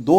2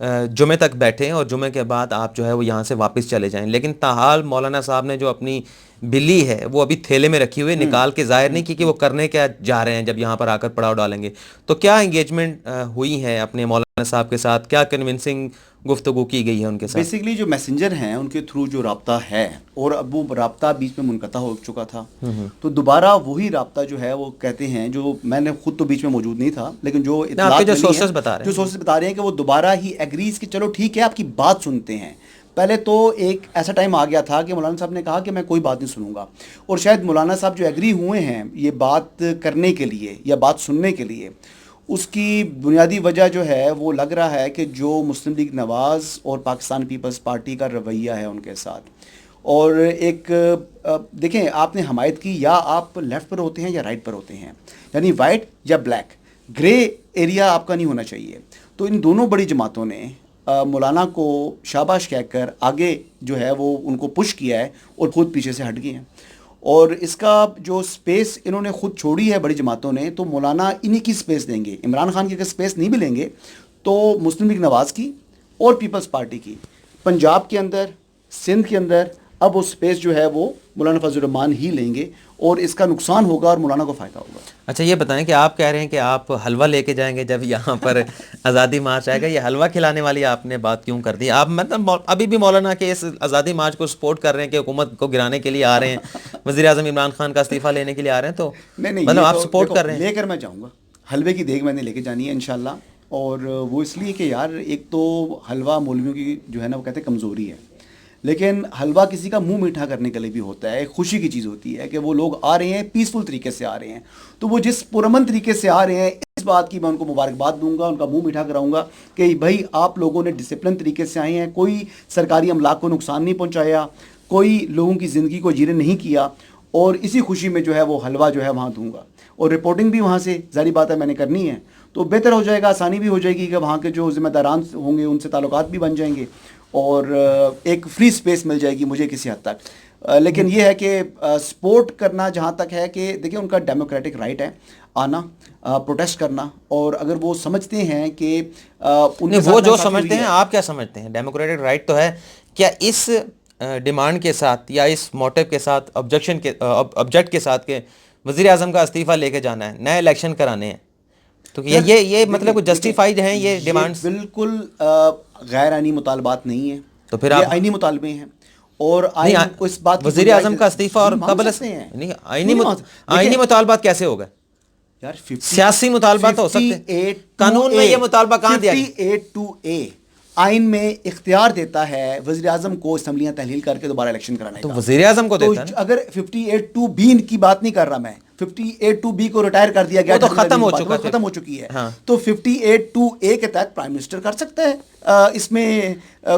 جمعے تک بیٹھیں اور جمعے کے بعد آپ جو ہے وہ یہاں سے واپس چلے جائیں. لیکن تاحال مولانا صاحب نے جو اپنی بلی ہے وہ ابھی تھیلے میں رکھی ہوئی نکال کے ظاہر نہیں کی کہ وہ کرنے کیا جا رہے ہیں جب یہاں پر آ کر پڑاؤ ڈالیں گے. تو کیا انگیجمنٹ ہوئی ہے اپنے مولانا صاحب کے ساتھ, کیا کنونسنگ گفتگو کی گئی ہے ان کے ساتھ؟ بیسیکلی جو میسنجر ہیں ان کے تھرو جو رابطہ ہے, اور اب وہ رابطہ بیچ میں منقطع ہو چکا تھا, تو دوبارہ وہی رابطہ جو ہے وہ کہتے ہیں, جو میں نے خود تو بیچ میں موجود نہیں تھا, لیکن جو اطلاعات جو سورسز بتا رہے ہیں کہ وہ دوبارہ ہی ایگریز کہ چلو ٹھیک ہے آپ کی بات سنتے ہیں. پہلے تو ایک ایسا ٹائم آ گیا تھا کہ مولانا صاحب نے کہا کہ میں کوئی بات نہیں سنوں گا, اور شاید مولانا صاحب جو ایگری ہوئے ہیں یہ بات کرنے کے لیے یا بات سننے کے لیے, اس کی بنیادی وجہ جو ہے وہ لگ رہا ہے کہ جو مسلم لیگ نواز اور پاکستان پیپلز پارٹی کا رویہ ہے ان کے ساتھ, اور ایک دیکھیں آپ نے حمایت کی, یا آپ لیفٹ پر ہوتے ہیں یا رائٹ پر ہوتے ہیں, یعنی وائٹ یا بلیک, گرے ایریا آپ کا نہیں ہونا چاہیے. تو ان دونوں بڑی جماعتوں نے مولانا کو شاباش کہہ کر آگے جو ہے وہ ان کو پش کیا ہے, اور خود پیچھے سے ہٹ گئے ہیں. اور اس کا جو سپیس انہوں نے خود چھوڑی ہے بڑی جماعتوں نے, تو مولانا انہی کی سپیس دیں گے. عمران خان کی اگر سپیس نہیں بھی لیں گے تو مسلم لیگ نواز کی اور پیپلز پارٹی کی, پنجاب کے اندر, سندھ کے اندر, اب وہ سپیس جو ہے وہ مولانا فضل الرحمان ہی لیں گے, اور اس کا نقصان ہوگا اور مولانا کو فائدہ ہوگا. اچھا یہ بتائیں کہ آپ کہہ رہے ہیں کہ آپ حلوہ لے کے جائیں گے جب یہاں پر آزادی مارچ آئے گا, یہ حلوہ کھلانے والی آپ نے بات کیوں کر دی؟ آپ مطلب ابھی بھی مولانا کے اس آزادی مارچ کو سپورٹ کر رہے ہیں کہ حکومت کو گرانے کے لیے آ رہے ہیں, وزیر اعظم عمران خان کا استعفیٰ لینے کے لیے آ رہے ہیں, تو مطلب آپ سپورٹ کر رہے ہیں؟ لے کر میں جاؤں گا, حلوے کی دیگ میں نے لے کے جانی ہے انشاءاللہ. اور وہ اس لیے کہ یار ایک تو حلوہ مولویوں کی جو ہے نا وہ کہتے ہیں کمزوری ہے, لیکن حلوہ کسی کا منہ میٹھا کرنے کے لیے بھی ہوتا ہے, ایک خوشی کی چیز ہوتی ہے کہ وہ لوگ آ رہے ہیں پیسفل طریقے سے آ رہے ہیں, تو وہ جس پرامن طریقے سے آ رہے ہیں اس بات کی میں ان کو مبارکباد دوں گا, ان کا منہ میٹھا کراؤں گا کہ بھائی آپ لوگوں نے ڈسپلن طریقے سے آئے ہیں, کوئی سرکاری املاک کو نقصان نہیں پہنچایا, کوئی لوگوں کی زندگی کو جیرے نہیں کیا, اور اسی خوشی میں جو ہے وہ حلوہ جو ہے وہاں دوں گا. اور رپورٹنگ بھی وہاں سے ظاہری بات ہے میں نے کرنی ہے, تو بہتر ہو جائے گا, آسانی بھی ہو جائے گی کہ وہاں کے جو ذمہ داران ہوں گے ان سے تعلقات بھی بن جائیں گے, اور ایک فری سپیس مل جائے گی مجھے کسی حد تک. لیکن یہ ہے کہ سپورٹ کرنا جہاں تک ہے کہ دیکھیں ان کا ڈیموکریٹک رائٹ ہے آنا, پروٹیسٹ کرنا, اور اگر وہ سمجھتے ہیں کہ وہ جو سمجھتے ہیں, آپ کیا سمجھتے ہیں؟ ڈیموکریٹک رائٹ تو ہے, کیا اس ڈیمانڈ کے ساتھ یا اس موٹیو کے ساتھ آبجیکٹ کے ساتھ کہ وزیر اعظم کا استعفیٰ لے کے جانا ہے, نئے الیکشن کرانے ہیں, تو یہ مطلب جسٹیفائڈ ہیں یہ ڈیمانڈز؟ بالکل غیر آئینی مطالبات نہیں ہیں, تو پھر یہ آئینی مطالبے ہیں. اور اس بات وزیر اعظم کا استعفیٰ اور قبل آئینی مطالبات کیسے ہوگا یار؟ سیاسی مطالبات ہو سکتے ہیں, قانون میں یہ مطالبہ کہاں دیا گیا؟ 58(2)(a آئین میں اختیار دیتا ہے وزیر اعظم کو اسمبلیاں تحلیل کر کے دوبارہ الیکشن کرانے کا. تو وزیر اعظم کو دیتا ہے. اگر 58(2)(b) کی بات نہیں کر رہا میں, 58(2)(b) کو ریٹائر کر دیا گیا, تو ختم ہو چکی ہے. تو 58(2)(a) کے تحت پرائم منسٹر کر سکتا ہے, اس میں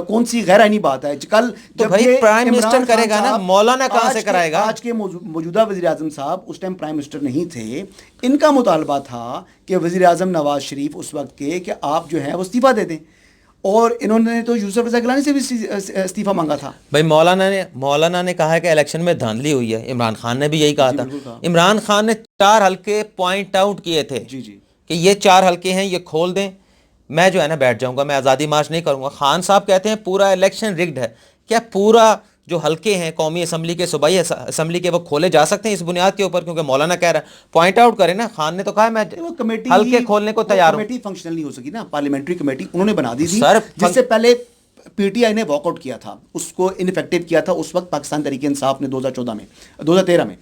کون سی غیر آئینی بات ہے؟ کل تو بھائی پرائم منسٹر کرے گا نا, مولانا کہاں سے کرائے گا؟ آج کے موجودہ وزیر اعظم صاحب اس ٹائم پرائم منسٹر نہیں تھے, ان کا مطالبہ تھا کہ وزیر اعظم نواز شریف اس وقت کے کہ آپ جو ہیں وہ استعفیٰ دے دیں, اور انہوں نے تو یوسف رضا گیلانی سے بھی استعفیٰ مانگا تھا. بھائی مولانا نے کہا ہے کہ الیکشن میں دھاندلی ہوئی ہے, عمران خان نے بھی یہی کہا تھا. عمران خان نے 4 حلقے پوائنٹ آؤٹ کیے تھے کہ یہ 4 حلقے ہیں, یہ کھول دیں, میں جو ہے نا بیٹھ جاؤں گا, میں آزادی مارچ نہیں کروں گا. خان صاحب کہتے ہیں پورا الیکشن رگڈ ہے. کیا پورا جو حلقے ہیں قومی اسمبلی کے, صوبائی اسمبلی کے, وہ کھولے جا سکتے ہیں اس بنیاد کے اوپر؟ کیونکہ مولانا کہہ رہا ہے پوائنٹ آؤٹ کرے نا, خان نے تو کہا میں حلقے کھولنے کو تیار ہوں. کمیٹی فنکشنل نہیں ہو سکی نا, پارلیمنٹری کمیٹی انہوں نے بنا دی تھی, جس سے پہلے پی ٹی آئی نے واک آؤٹ کیا تھا, اس کو انفیکٹو کیا تھا اس وقت پاکستان تحریک انصاف نے 2013 میں.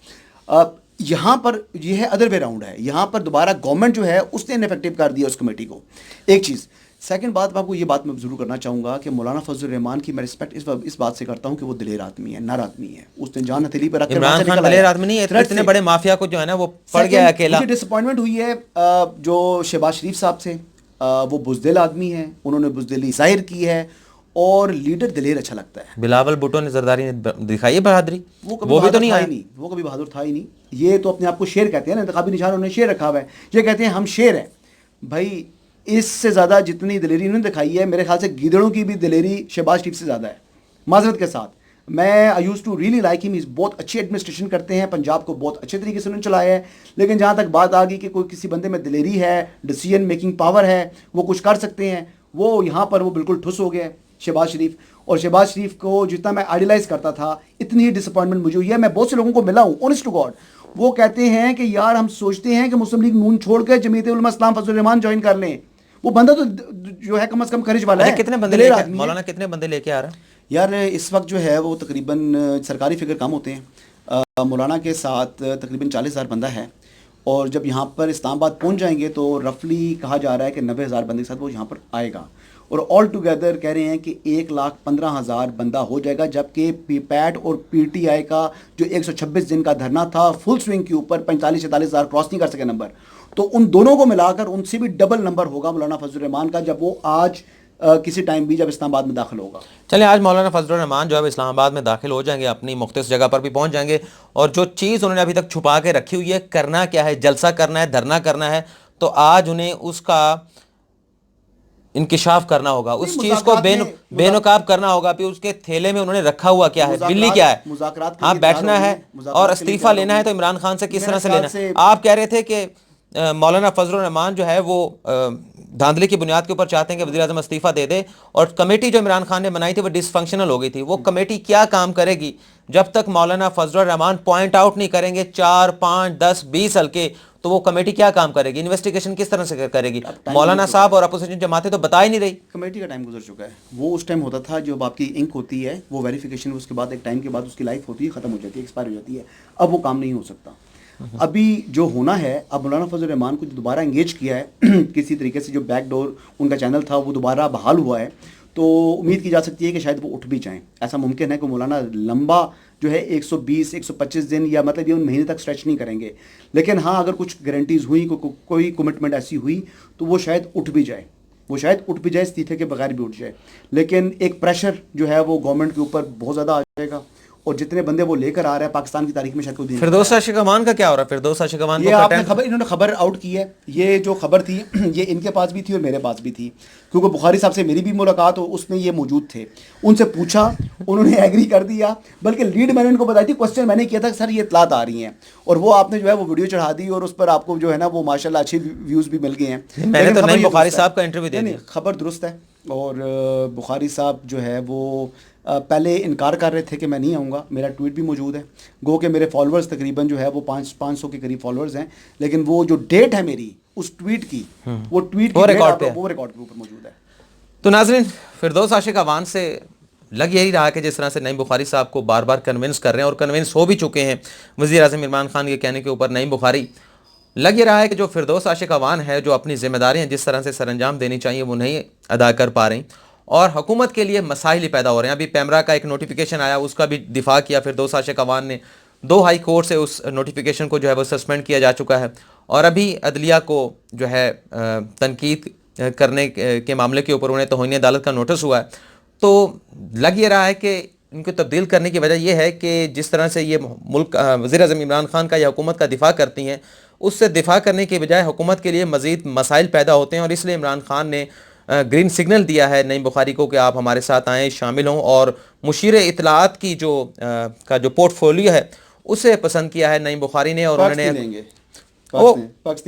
یہاں پر یہ ہے ادر وے راؤنڈ ہے, یہاں پر دوبارہ گورنمنٹ جو ہے اس نے انفیکٹو کر دیا اس کمیٹی کو. ایک چیز. سیکنڈ بات میں آپ کو یہ بات میں ضرور کرنا چاہوں گا کہ مولانا فضل الرحمان کی میں رسپیکٹ اس بات سے کرتا ہوں کہ وہ دلیر آدمی ہے, نر آدمی ہے. اس نے جان ہتھیلی پہ رکھ کر عمران خان دلیر آدمی نہیں ہے, اتنے بڑے مافیا کو جو ہے نا وہ پڑ گیا اکیلا. مجھے ڈس اپوائنٹمنٹ ہوئی ہے جو شہباز شریف صاحب سے, وہ بزدل آدمی ہیں, انہوں نے بزدلی ظاہر کی ہے, اور لیڈر دلیر اچھا لگتا ہے. بلاول بھٹو نے زرداری نے دکھائی ہے بہادری, وہ بھی تو نہیں آئی, وہ کبھی بہادر تھا ہی نہیں. یہ تو اپنے آپ کو شیر کہتے ہیں نا, انتخابی نشان انہوں نے شیر رکھا ہوا ہے, یہ کہتے ہیں ہم شیر ہیں. بھائی اس سے زیادہ جتنی دلیری انہوں نے دکھائی ہے, میرے خیال سے گیدڑوں کی بھی دلیری شہباز شریف سے زیادہ ہے, معذرت کے ساتھ. میں آئی یوز ٹو ریئلی لائک ہم, بہت اچھی ایڈمنسٹریشن کرتے ہیں, پنجاب کو بہت اچھے طریقے سے انہوں نے چلایا ہے. لیکن جہاں تک بات آ گئی کہ کوئی کسی بندے میں دلیری ہے, ڈیسیجن میکنگ پاور ہے, وہ کچھ کر سکتے ہیں, وہ یہاں پر وہ بالکل ٹھس ہو گیا ہے شہباز شریف. اور شہباز شریف کو جتنا میں آئیڈیلائز کرتا تھا اتنی ہی ڈسپوائنٹمنٹ مجھے ہوئی ہے. میں بہت سے لوگوں کو ملا ہوں آنیسٹ ٹو گاڈ, وہ کہتے ہیں کہ یار ہم سوچتے ہیں کہ مسلم لیگ نون چھوڑ کے جمعیت علماء اسلام فضل الرحمان جوائن کر لیں. وہ بندہ تو جو ہے کم از کم خرچ والا ہے. کتنے بندے مولانا کتنے بندے لے کے آ رہا ہے یار اس وقت جو ہے وہ تقریباً سرکاری فگر کم ہوتے ہیں, مولانا کے ساتھ تقریباً 40,000 بندہ ہے, اور جب یہاں پر اسلام آباد پہنچ جائیں گے تو رفلی کہا جا رہا ہے کہ 90,000 بندے کے ساتھ وہ یہاں پر آئے گا, اور آل ٹوگیدر کہہ رہے ہیں کہ 1,15,000 بندہ ہو جائے گا, جبکہ پی پیٹ اور پی ٹی آئی کا جو 126 دن کا دھرنا تھا فل سوئنگ کے اوپر 45-46,000 کراس نہیں کر سکے نمبر, تو ان دونوں کو ملا کر ان سے بھی ڈبل نمبر ہوگا مولانا فضل الرحمان کا جب وہ آج کسی ٹائم بھی جب اسلام آباد میں داخل ہوگا. چلیں آج مولانا فضل الرحمان جو ہے اسلام آباد میں داخل ہو جائیں گے, اپنی مختص جگہ پر بھی پہنچ جائیں گے, اور جو چیز انہوں نے ابھی تک چھپا کے رکھی ہوئی ہے, کرنا کیا ہے, جلسہ کرنا ہے, دھرنا کرنا ہے, تو آج انہیں اس کا انکشاف کرنا ہوگا, اس چیز کو بے نقاب کرنا ہوگا. پھر اس کے تھیلے میں انہوں نے رکھا ہوا کیا ہے, بلی کیا ہے, ہاں بیٹھنا ہے اور استعفیٰ لینا ہے تو عمران خان سے کس طرح سے لینا ہے. آپ کہہ رہے تھے کہ مولانا فضل الرحمان جو ہے وہ دھاندلی کی بنیاد کے اوپر چاہتے ہیں کہ وزیر اعظم استعفیٰ دے دے, اور کمیٹی جو عمران خان نے بنائی تھی وہ ڈس فنکشنل ہو گئی تھی. وہ کمیٹی کیا کام کرے گی جب تک مولانا فضل الرحمان پوائنٹ آؤٹ نہیں کریں گے 4, 5, 10, 20 حلقے, تو وہ کمیٹی کیا کام کرے گی, انویسٹیگیشن کس طرح سے کرے گی. مولانا صاحب اور اپوزیشن جماعتیں تو بتا ہی نہیں رہی. کمیٹی کا ٹائم گزر چکا ہے. وہ اس ٹائم ہوتا تھا جب آپ کی انک ہوتی ہے, وہ ویریفیکیشن اس کے بعد ایک ٹائم کے بعد اس کی لائف ہوتی ہے, ختم ہو جاتی ہے, ایکسپائر ہو جاتی ہے. اب وہ کام نہیں ہو سکتا. ابھی جو ہونا ہے, اب مولانا فضل الرحمان کو دوبارہ انگیج کیا ہے کسی طریقے سے, جو بیک ڈور ان کا چینل تھا وہ دوبارہ بحال ہوا ہے, تو امید کی جا سکتی ہے کہ شاید وہ اٹھ بھی جائیں. ایسا ممکن ہے کہ مولانا لمبا جو ہے 120-125 دن یا مطلب یہ مہینے تک اسٹریچ نہیں کریں گے, لیکن ہاں اگر کچھ گارنٹیز ہوئی, کوئی کمٹمنٹ ایسی ہوئی تو وہ شاید اٹھ بھی جائے, استعفے کے بغیر بھی اٹھ جائے. لیکن ایک پریشر جو ہے وہ گورنمنٹ کے اوپر بہت زیادہ آ جائے گا, اور جتنے بندے وہ لے کر آ رہا ہے پاکستان کی تاریخ میں شاید کوئی فردوس عاشق امان کا کیا ہو رہا ہے. فردوس عاشق امان یہ آپ نے انہوں نے خبر آؤٹ کی ہے. یہ جو خبر تھی یہ ان کے پاس بھی تھی اور میرے پاس بھی تھی, کیونکہ بخاری صاحب سے میری بھی ملاقات ہو, اس میں یہ موجود تھے. ان سے پوچھا, انہوں نے ایگری کر دیا, بلکہ لیڈ میں نے ان کو بتائی تھی, کوسچن میں نے کیا تھا کہ سر یہ اطلاعات آ رہی ہیں, اور وہ آپ نے جو ہے وہ ویڈیو چڑھا دی, اور اس پر آپ کو جو ہے نا وہ ماشاءاللہ اچھی ویوز بھی مل گئے ہیں. میں نے تو نہیں بخاری صاحب کا انٹرویو دے دیا. خبر درست ہے, اور بخاری صاحب جو ہے وہ پہلے انکار کر رہے تھے کہ میں نہیں آؤں گا. میرا ٹویٹ بھی موجود ہے, گو کہ میرے فالوورز تقریباً جو ہے وہ 500 کے قریب فالوورز ہیں, لیکن وہ جو ڈیٹ ہے میری اس ٹویٹ کی, وہ ٹویٹ کی ریکارڈ کے اوپر موجود ہے. تو ناظرین, فردوس عاشق امان سے لگ یہی رہا کہ جس طرح سے نعیم بخاری صاحب کو بار بار کنونس کر رہے ہیں, اور کنونس ہو بھی چکے ہیں وزیر اعظم عمران خان کے کہنے کے اوپر, نعیم بخاری لگ یہ رہا ہے کہ جو فردوس عاشق امان ہے, جو اپنی ذمہ داریاں جس طرح سے سر انجام دینی چاہیے وہ نہیں ادا کر پا رہی, اور حکومت کے لیے مسائل ہی پیدا ہو رہے ہیں. ابھی پیمرا کا ایک نوٹیفیکیشن آیا, اس کا بھی دفاع کیا فردوس عاشق امان نے. 2 ہائی کورٹ سے اس نوٹیفیکیشن کو جو ہے وہ سسپینڈ کیا جا چکا ہے, اور ابھی عدلیہ کو جو ہے تنقید کرنے کے معاملے کے اوپر انہیں توہین عدالت کا نوٹس ہوا ہے. تو لگ یہ رہا ہے کہ ان کو تبدیل کرنے کی وجہ یہ ہے کہ جس طرح سے یہ ملک وزیر اعظم عمران خان کا یا حکومت کا دفاع کرتی ہیں, اس سے دفاع کرنے کی بجائے حکومت کے لیے مزید مسائل پیدا ہوتے ہیں, اور اس لیے عمران خان نے گرین سگنل دیا ہے نعیم بخاری کو کہ آپ ہمارے ساتھ آئیں, شامل ہوں, اور مشیر اطلاعات کی جو پورٹ فولیو ہے اسے پسند کیا ہے نعیم بخاری نے. اور انہوں نے پرکس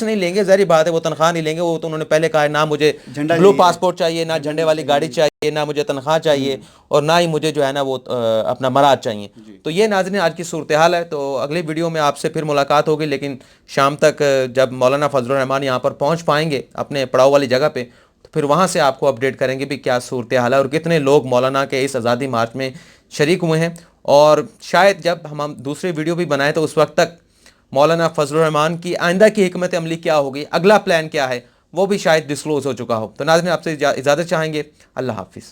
نہیں لیں گے, ظاہری بات ہے, وہ تنخواہ نہیں لیں گے. وہ تو انہوں نے پہلے کہا ہے نہ مجھے بلو پاسپورٹ چاہیے, نہ جھنڈے والی گاڑی چاہیے, نہ مجھے تنخواہ چاہیے, اور نہ ہی مجھے جو ہے نا وہ اپنا مراد چاہیے. تو یہ ناظرین آج کی صورتحال ہے. تو اگلی ویڈیو میں آپ سے پھر ملاقات ہوگی, لیکن شام تک جب مولانا فضل الرحمان یہاں پر پہنچ پائیں گے اپنے پڑاؤ والی جگہ پہ, تو پھر وہاں سے آپ کو اپڈیٹ کریں گے بھی کیا صورتحال ہے اور کتنے لوگ مولانا کے اس آزادی مارچ میں شریک ہوئے ہیں. اور شاید جب ہم دوسری ویڈیو بھی بنائیں تو اس وقت تک مولانا فضل الرحمان کی آئندہ کی حکمت عملی کیا ہوگی, اگلا پلان کیا ہے, وہ بھی شاید ڈسکلوز ہو چکا ہو. تو ناظرین آپ سے اجازت چاہیں گے. اللہ حافظ.